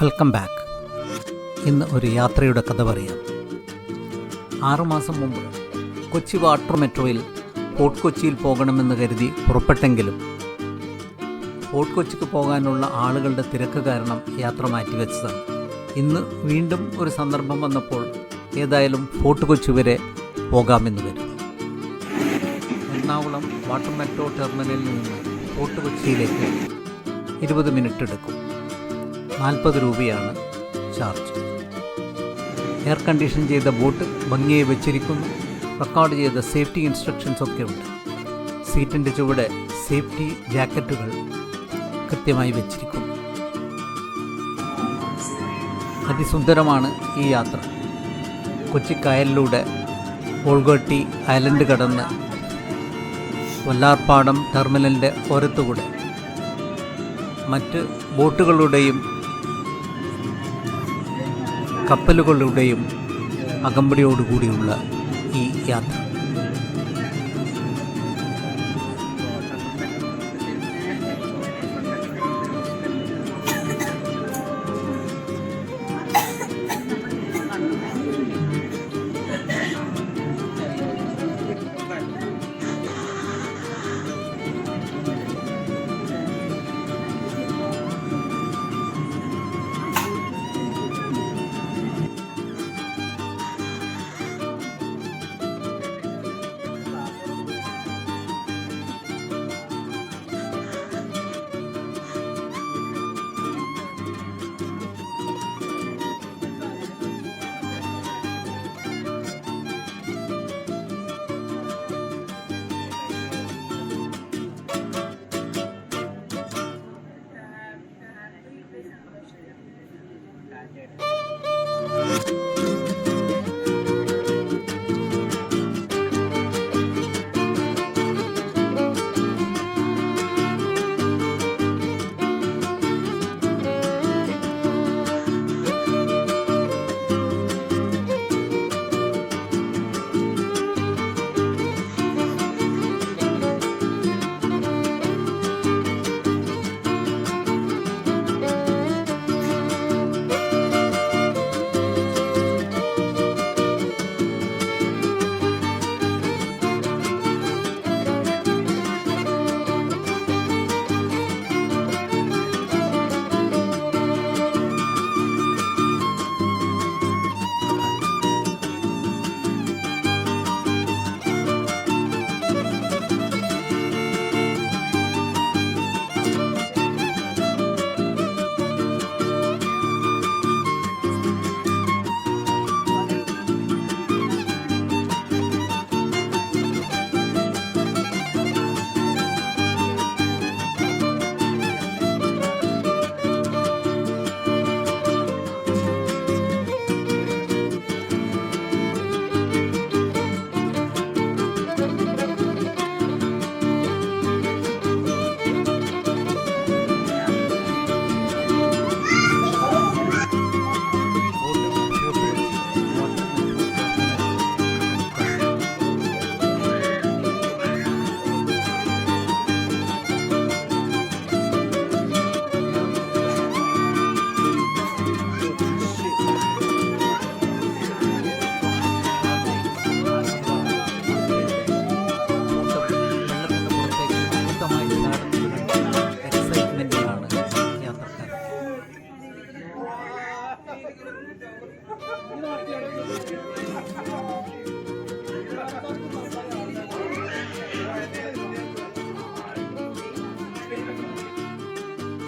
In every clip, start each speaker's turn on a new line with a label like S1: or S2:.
S1: Welcome back. ഇന്ന് ഒരു യാത്രയുടെ കഥ പറയാം. 6 മാസം മുമ്പ് കൊച്ചി വാട്ടർ മെട്രോയിൽ ഫോർട്ട് കൊച്ചിയിൽ പോകണമെന്ന് കരുതി പുറപ്പെട്ടെങ്കിലും ഫോർട്ട് കൊച്ചിക്ക് പോകാനുള്ള ആളുകളുടെ തിരക്ക് കാരണം യാത്ര മാറ്റിവെച്ചതാണ്. ഇന്ന് വീണ്ടും ഒരു സന്ദർഭം വന്നപ്പോൾ ഏതായാലും ഫോർട്ട് കൊച്ചി വരെ പോകാമെന്ന് കരുതി. എറണാകുളം വാട്ടർ മെട്രോ ടെർമിനലിൽ നിന്ന് ഫോർട്ട് കൊച്ചിയിലേക്ക് 20 മിനിറ്റ് എടുക്കും. 40 രൂപയാണ് ചാർജ്. എയർ കണ്ടീഷൻ ചെയ്ത ബോട്ട് ഭംഗിയായി വെച്ചിരിക്കുന്നു. റെക്കോർഡ് ചെയ്ത സേഫ്റ്റി ഇൻസ്ട്രക്ഷൻസ് ഒക്കെ ഉണ്ട്. സീറ്റിൻ്റെ ചുവടെ സേഫ്റ്റി ജാക്കറ്റുകൾ കൃത്യമായി വെച്ചിരിക്കുന്നു. അതിസുന്ദരമാണ് ഈ യാത്ര. കൊച്ചി കായലിലൂടെ ഓൾഗോട്ടി ഐലൻഡ് കടന്ന് വല്ലാർപാടം ടെർമിനലിൻ്റെ ഓരത്തുകൂടെ മറ്റ് ബോട്ടുകളുടെയും കപ്പലുകളുടെയും അകമ്പടിയോടുകൂടിയുള്ള ഈ യാത്ര.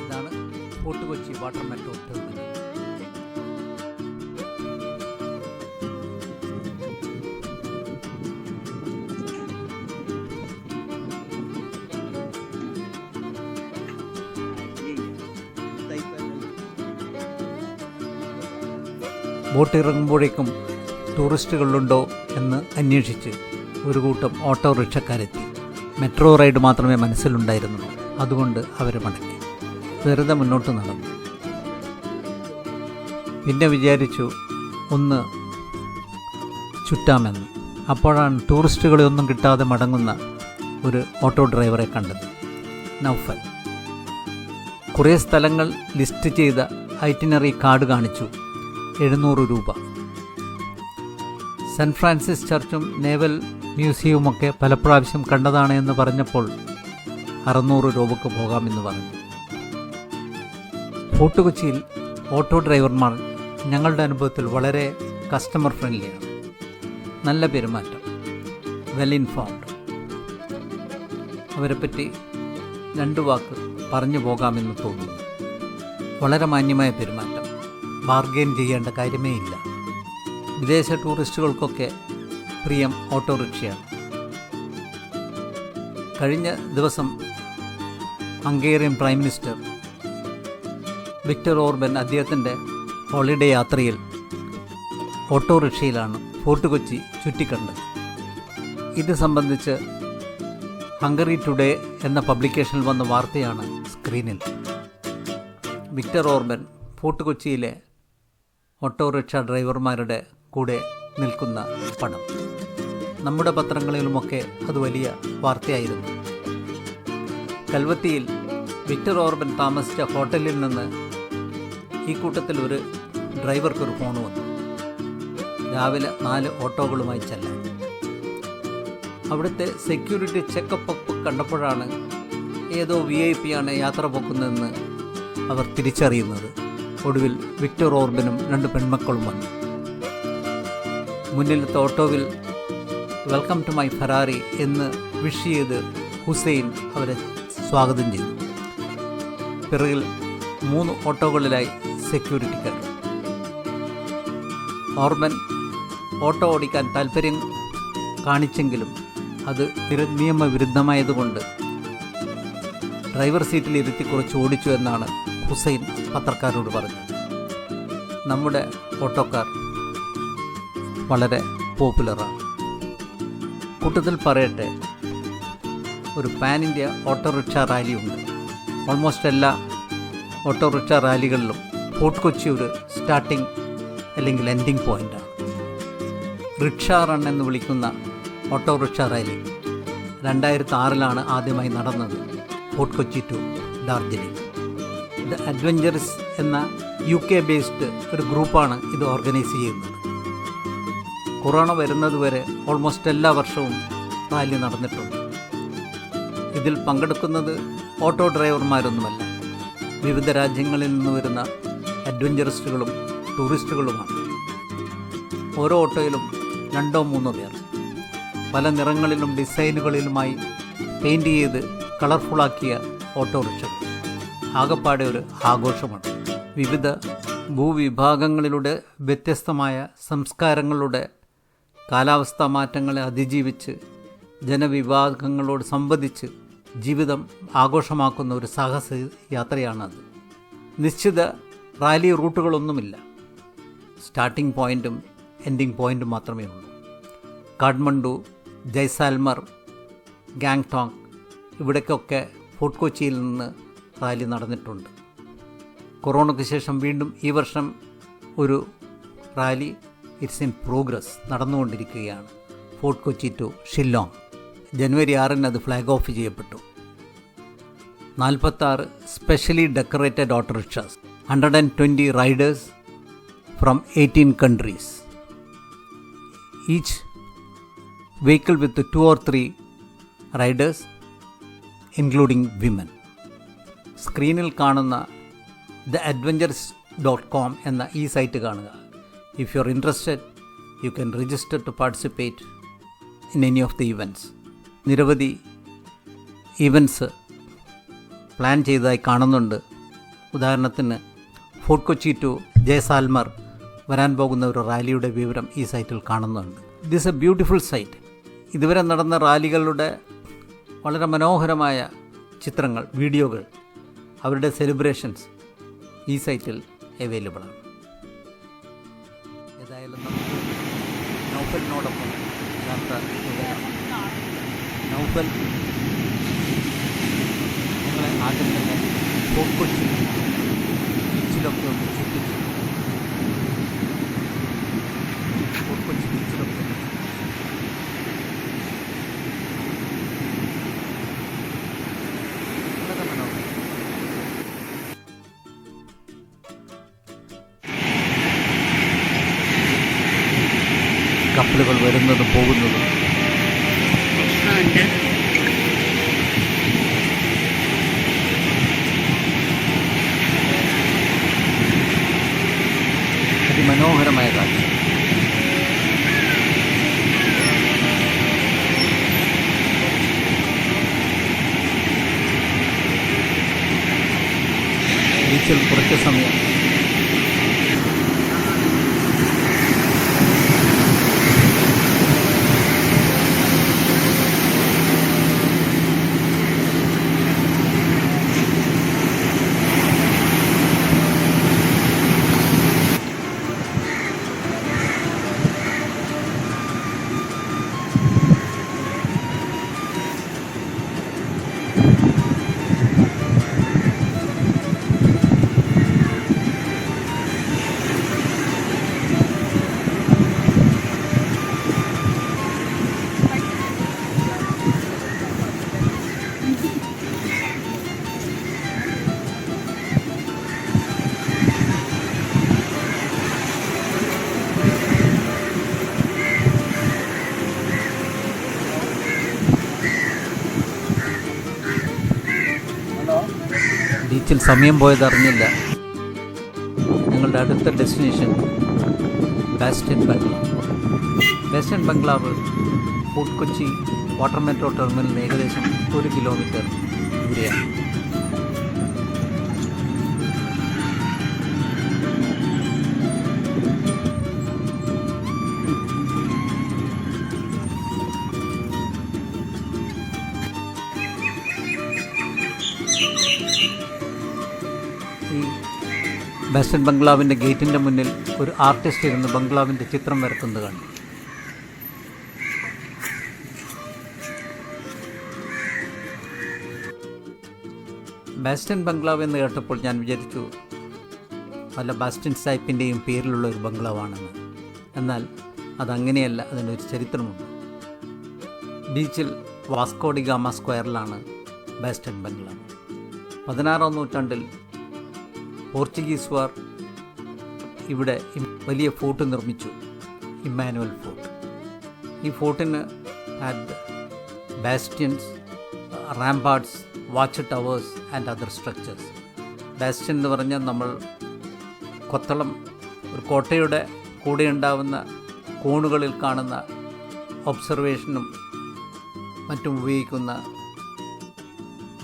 S1: ഇതാണ് Fort Kochi water metro terminal. Boat ഇറങ്ങുമ്പോഴേക്കും ടൂറിസ്റ്റുകളുണ്ടോ എന്ന് അന്വേഷിച്ച് ഒരു കൂട്ടം ഓട്ടോറിക്ഷക്കാരെത്തി. മെട്രോ റൈഡ് മാത്രമേ മനസ്സിലുണ്ടായിരുന്നുള്ളൂ. അതുകൊണ്ട് അവർ മടക്കി വെറുതെ മുന്നോട്ട് നടന്നു. പിന്നെ വിചാരിച്ചു ഒന്ന് ചുറ്റാമെന്ന്. അപ്പോഴാണ് ടൂറിസ്റ്റുകളെ ഒന്നും കിട്ടാതെ മടങ്ങുന്ന ഒരു ഓട്ടോ ഡ്രൈവറെ കണ്ടത്. നൗഫൽ. കുറേ സ്ഥലങ്ങൾ ലിസ്റ്റ് ചെയ്ത ഐറ്റിനറി കാർഡ് കാണിച്ചു. 700 രൂപ. സെൻറ്റ് ഫ്രാൻസിസ് ചർച്ചും നേവൽ മ്യൂസിയവുമൊക്കെ പല പ്രാവശ്യം കണ്ടതാണ് എന്ന് പറഞ്ഞപ്പോൾ 600 രൂപക്ക് പോകാമെന്ന് പറഞ്ഞു. ഫോർട്ട് കൊച്ചിയിൽ ഓട്ടോ ഡ്രൈവർമാർ ഞങ്ങളുടെ അനുഭവത്തിൽ വളരെ കസ്റ്റമർ ഫ്രണ്ട്ലിയാണ്. നല്ല പെരുമാറ്റം, വെൽ ഇൻഫോംഡ്. അവരെപ്പറ്റി 2 വാക്ക് പറഞ്ഞു പോകാമെന്ന് തോന്നുന്നു. വളരെ മാന്യമായ പെരുമാറ്റം, ബാർഗെയിൻ ചെയ്യേണ്ട കാര്യമേ ഇല്ല. വിദേശ ടൂറിസ്റ്റുകൾക്കൊക്കെ പ്രിയം ഓട്ടോറിക്ഷയാണ്. കഴിഞ്ഞ ദിവസം Hungarian prime minister Viktor Orban അദ്ദേഹത്തിൻ്റെ ഹോളിഡേ യാത്രയിൽ ഓട്ടോറിക്ഷയിലാണ് ഫോർട്ട് കൊച്ചി ചുറ്റിക്കണ്ടത്. ഇത് സംബന്ധിച്ച് ഹംഗറി ടുഡേ എന്ന പബ്ലിക്കേഷനിൽ വന്ന വാർത്തയാണ് സ്ക്രീനിൽ. വിക്ടർ ഓർബൻ ഫോർട്ട് കൊച്ചിയിലെ ഓട്ടോറിക്ഷ ഡ്രൈവർമാരുടെ കൂടെ നിൽക്കുന്ന പടം. നമ്മുടെ പത്രങ്ങളിലുമൊക്കെ അത് വലിയ വാർത്തയായിരുന്നു. കൽവത്തിയിൽ വിക്ടർ ഓർബൻ താമസിച്ച ഹോട്ടലിൽ നിന്ന് ഈ കൂട്ടത്തിൽ ഒരു ഡ്രൈവർക്കൊരു ഫോൺ വന്നു. രാവിലെ 4 ഓട്ടോകളുമായി ചെല്ലാൻ. അവിടുത്തെ സെക്യൂരിറ്റി ചെക്കപ്പ് കണ്ടപ്പോഴാണ് ഏതോ VIP ആണ് യാത്ര പോക്കുന്നതെന്ന് അവർ തിരിച്ചറിയുന്നത്. ഒടുവിൽ വിക്ടർ ഓർബനും 2 പെൺമക്കളും വന്നു. മുന്നിലത്തെ ഓട്ടോവിൽ വെൽക്കം ടു മൈ ഫെറാറി എന്ന് വിഷ് ചെയ്ത് ഹുസൈൻ അവരെ സ്വാഗതം ചെയ്തു. പിറകിൽ 3 ഓട്ടോകളിലായി സെക്യൂരിറ്റിക്കാർ. ഓർബൻ ഓട്ടോ ഓടിക്കാൻ താല്പര്യം കാണിച്ചെങ്കിലും അത് നിയമവിരുദ്ധമായതുകൊണ്ട് ഡ്രൈവർ സീറ്റിൽ ഇരുത്തി കുറച്ച് ഓടിച്ചു എന്നാണ് ഹുസൈൻ പത്രക്കാരോട് പറഞ്ഞത്. നമ്മുടെ ഓട്ടോക്കാർ വളരെ പോപ്പുലറാണ്. കൂട്ടത്തിൽ പറയട്ടെ, ഒരു പാൻ ഇന്ത്യ ഓട്ടോറിക്ഷ റാലിയുണ്ട്. ഓൾമോസ്റ്റ് എല്ലാ ഓട്ടോറിക്ഷ റാലികളിലും ഫോർട്ട് കൊച്ചി ഒരു സ്റ്റാർട്ടിംഗ് അല്ലെങ്കിൽ എൻഡിങ് പോയിൻ്റാണ്. റിക്ഷ റൺ എന്ന് വിളിക്കുന്ന ഓട്ടോറിക്ഷ റാലി 2006 ആദ്യമായി നടന്നത് Fort Kochi to Darjeeling. The adventurous എന്ന UK ബേസ്ഡ് ഒരു ഗ്രൂപ്പാണ് ഇത് ഓർഗനൈസ് ചെയ്യുന്നത്. കൊറോണ വരുന്നതുവരെ ഓൾമോസ്റ്റ് എല്ലാ വർഷവും റാലി നടന്നിട്ടുണ്ട്. ഇതിൽ പങ്കെടുക്കുന്നത് ഓട്ടോ ഡ്രൈവർമാരൊന്നുമല്ല, വിവിധ രാജ്യങ്ങളിൽ നിന്ന് വരുന്ന അഡ്വഞ്ചറിസ്റ്റുകളും ടൂറിസ്റ്റുകളുമാണ്. ഓരോ ഓട്ടോയിലും 2-3 പേർ. പല നിറങ്ങളിലും ഡിസൈനുകളിലുമായി പെയിൻറ് ചെയ്ത് കളർഫുള്ളാക്കിയ ഓട്ടോറിക്ഷകൾ. ആകപ്പാടെ ഒരു ആഘോഷമാണ്. വിവിധ ഭൂവിഭാഗങ്ങളിലൂടെ വ്യത്യസ്തമായ സംസ്കാരങ്ങളുടെ കാലാവസ്ഥാ മാറ്റങ്ങളെ അതിജീവിച്ച് ജനവിഭാഗങ്ങളോട് സംവദിച്ച് ജീവിതം ആഘോഷമാക്കുന്ന ഒരു സാഹസ യാത്രയാണത്. നിശ്ചിത റാലി റൂട്ടുകളൊന്നുമില്ല. സ്റ്റാർട്ടിംഗ് പോയിൻറ്റും എൻഡിങ് പോയിൻറ്റും മാത്രമേ ഉള്ളൂ. കാഠ്മണ്ഡു, ജയ്സാൽമർ, ഗാങ്ടോങ് ഇവിടേക്കൊക്കെ ഫോർട്ട് കൊച്ചിയിൽ നിന്ന് റാലി നടന്നിട്ടുണ്ട്. കൊറോണയ്ക്ക് ശേഷം വീണ്ടും ഈ വർഷം ഒരു റാലി ഇറ്റ്സ് ഇൻ പ്രോഗ്രസ് നടന്നുകൊണ്ടിരിക്കുകയാണ്. Fort Kochi to Shillong. ജനുവരി 6 അത് ഫ്ലാഗ് ഓഫ് ചെയ്യപ്പെട്ടു. 46 specially decorated autorickshaws, 120 riders from 18 countries. Each vehicle with 2 or 3 riders, including women. സ്ക്രീനിൽ കാണുന്ന theadventures.com എന്ന ഈ സൈറ്റ് കാണുക. If you are interested, you can register to participate in any of the events. നിരവധി events plan ചെയ്തതായി കാണുന്നുണ്ട്. ഉദാഹരണത്തിന് fort Kochi to Jaisalmer വരാൻ പോകുന്ന ഒരു റാലിയുടെ വിവരം ഈ സൈറ്റിൽ കാണുന്നുണ്ട്. This A beautiful site. ഇതുവരെ നടന്ന റാലികളുടെ വളരെ മനോഹരമായ ചിത്രങ്ങൾ, വീഡിയോകൾ, അവരുടെ സെലിബ്രേഷൻസ് ഈ സൈറ്റിൽ അവൈലബിളാണ്. ഏതായാലും നമുക്ക് നൗഫലിനോടൊപ്പം യാത്ര തുടരാം. നൗഫൽ ഞങ്ങളെ ആദ്യം തന്നെ ഫോർട്ട് കൊച്ചി ബീച്ചിലൊക്കെ ഒന്ന് ചുറ്റിച്ചു. ഫോർട്ട് കൊച്ചി ബീച്ചിലൊക്കെ വളരെ മനോഹരം. കപ്പലുകൾ വരുന്നതും പോകുന്നതും. അതിമനോഹരമായ കാഴ്ച. ബീച്ചിൽ കുറച്ച് സമയം ബീച്ചിൽ സമയം പോയതറിഞ്ഞില്ല. ഞങ്ങളുടെ അടുത്ത ഡെസ്റ്റിനേഷൻ ബാസ്റ്റൺ ബംഗ്ലാവ്. ബാസ്റ്റൺ ബംഗ്ലാവ് ഫോർട്ട് കൊച്ചി വാട്ടർ മെട്രോ ടെർമിനലിന് ഏകദേശം 1 കിലോമീറ്റർ ദൂരെയാണ്. ഈ ബാസ്റ്റൺ ബംഗ്ലാവിൻ്റെ ഗേറ്റിൻ്റെ മുന്നിൽ ഒരു ആർട്ടിസ്റ്റ് ഇരുന്ന് ബംഗ്ലാവിൻ്റെ ചിത്രം വരക്കുന്നത് കണ്ടു. ബാസ്റ്റൺ ബംഗ്ലാവ് എന്ന് കേട്ടപ്പോൾ ഞാൻ വിചാരിച്ചു വല്ല ബാസ്റ്റൺ സാഹിബിൻ്റെയും പേരിലുള്ള ഒരു ബംഗ്ലാവാണെന്ന്. എന്നാൽ അതങ്ങനെയല്ല, അതിനൊരു ചരിത്രമുണ്ട്. ബീച്ചിൽ വാസ്കോ ഡി ഗാമ സ്ക്വയറിലാണ് ബാസ്റ്റൺ ബംഗ്ലാവ്. 16-ാം നൂറ്റാണ്ടിൽ പോർച്ചുഗീസുകാർ ഇവിടെ വലിയ ഫോർട്ട് നിർമ്മിച്ചു, ഇമ്മാനുവൽ ഫോർട്ട്. ഈ ഫോർട്ടിന് had bastions, ramparts, watch towers and other structures. Bastion എന്ന് പറഞ്ഞാൽ നമ്മൾ കൊത്തളം, ഒരു കോട്ടയുടെ കൂടെ ഉണ്ടാവുന്ന കോണുകളിൽ കാണുന്ന ഒബ്സർവേഷനും മറ്റും ഉപയോഗിക്കുന്ന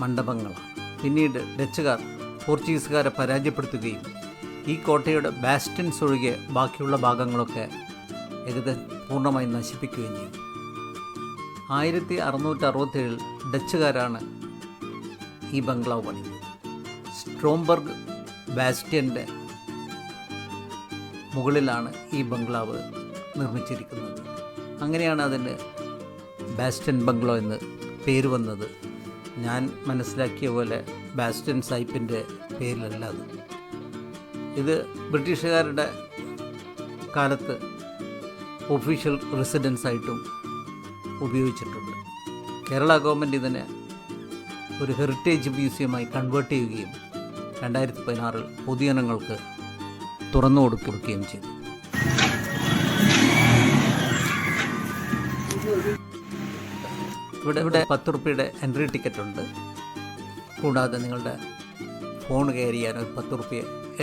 S1: മണ്ഡപങ്ങളാണ്. പിന്നീട് ഡച്ചുകാർ പോർച്ചുഗീസുകാരെ പരാജയപ്പെടുത്തുകയും ഈ കോട്ടയുടെ ബാസ്റ്റൻസ് ഒഴികെ ബാക്കിയുള്ള ഭാഗങ്ങളൊക്കെ ഏകദേശം പൂർണ്ണമായി നശിപ്പിക്കുകയും ചെയ്തു. 1667 ഡച്ചുകാരാണ് ഈ ബംഗ്ലാവ് പണിതത്. സ്ട്രോംബർഗ് ബാസ്റ്റ്യൻ്റെ മുകളിലാണ് ഈ ബംഗ്ലാവ് നിർമ്മിച്ചിരിക്കുന്നത്. അങ്ങനെയാണ് അതിന് ബാസ്റ്റൺ ബംഗ്ലോ എന്ന് പേര് വന്നത്. ഞാൻ മനസ്സിലാക്കിയ പോലെ ബാസ്റ്റൺ സാഹിബിൻ്റെ പേരിലല്ല അത്. ഇത് ബ്രിട്ടീഷുകാരുടെ കാലത്ത് ഒഫീഷ്യൽ റെസിഡൻസായിട്ടും ഉപയോഗിച്ചിട്ടുണ്ട്. കേരള ഗവൺമെൻറ് ഇതിനെ ഒരു ഹെറിറ്റേജ് മ്യൂസിയമായി കൺവേർട്ട് ചെയ്യുകയും 2016 പൊതുജനങ്ങൾക്ക് തുറന്നു കൊടുക്കുകയും ചെയ്തു. ഇവിടെ 10 രൂപയുടെ എൻട്രി ടിക്കറ്റ് ഉണ്ട്. കൂടാതെ നിങ്ങളുടെ ഫോൺ കയറി ചെയ്യാൻ ഒരു 10 രൂപ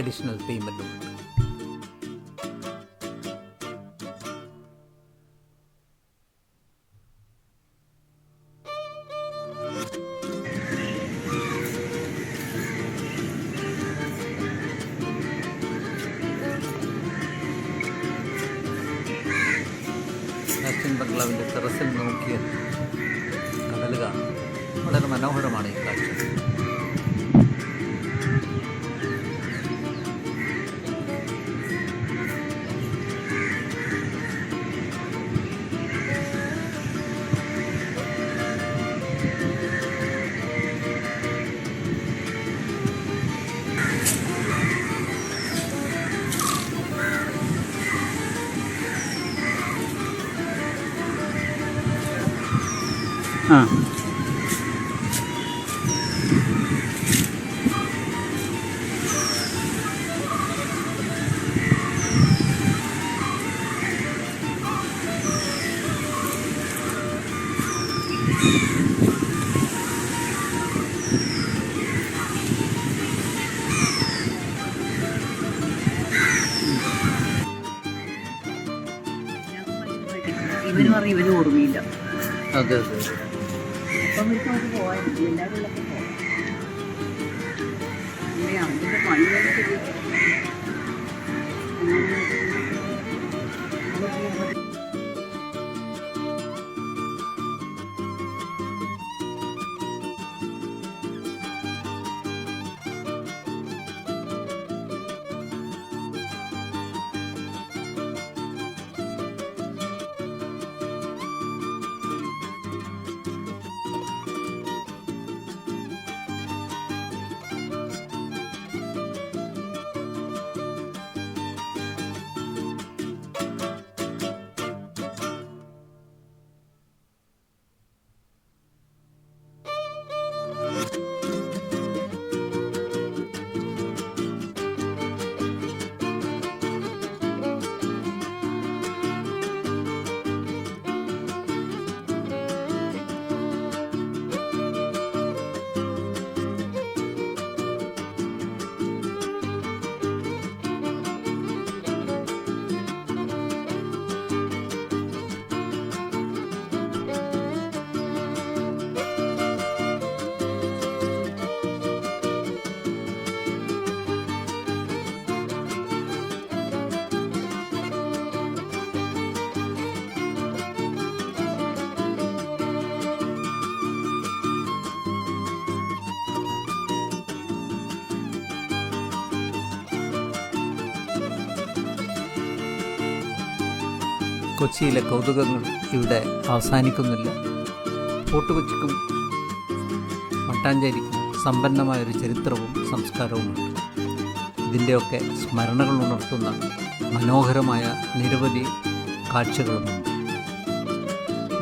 S1: അഡീഷണൽ പേയ്മെൻറ്റും ഉണ്ട്. ബാസ്റ്റൺ ബംഗ്ലാവിൻ്റെ ടെറസിൽ നോക്കിയാൽ കടൽ കാണാം. വളരെ മനോഹരമാണ് ഈ കാഴ്ച.
S2: ഇവന് പറഞ്ഞ ഇവന് ഓർമ്മയില്ല.
S1: അതെ അതെ.
S2: അപ്പം നമുക്ക് പോകാനില്ല, എല്ലാവരും ഉള്ളപ്പോൾ പോകാം. പിന്നെ അതിൻ്റെ പണിയൊക്കെ ശരിയാക്കി
S1: കൊച്ചിയിലെ കൗതുകങ്ങൾ ഇവിടെ അവസാനിക്കുന്നില്ല. ഫോർട്ട് കൊച്ചിക്കും മട്ടാഞ്ചേരിക്കും സമ്പന്നമായൊരു ചരിത്രവും സംസ്കാരവുമുണ്ട്. ഇതിൻ്റെയൊക്കെ സ്മരണകൾ ഉണർത്തുന്ന മനോഹരമായ നിരവധി കാഴ്ചകളുമുണ്ട്.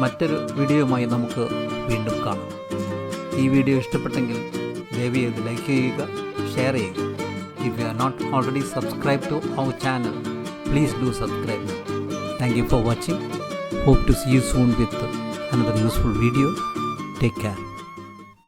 S1: മറ്റൊരു വീഡിയോയുമായി നമുക്ക് വീണ്ടും കാണാം. ഈ വീഡിയോ ഇഷ്ടപ്പെട്ടെങ്കിൽ ദയവായി ഇത് ലൈക്ക് ചെയ്യുക, ഷെയർ ചെയ്യുക. If you are not already subscribed to our channel, please do subscribe. Thank you for watching. Hope to see you soon with another useful video. Take care.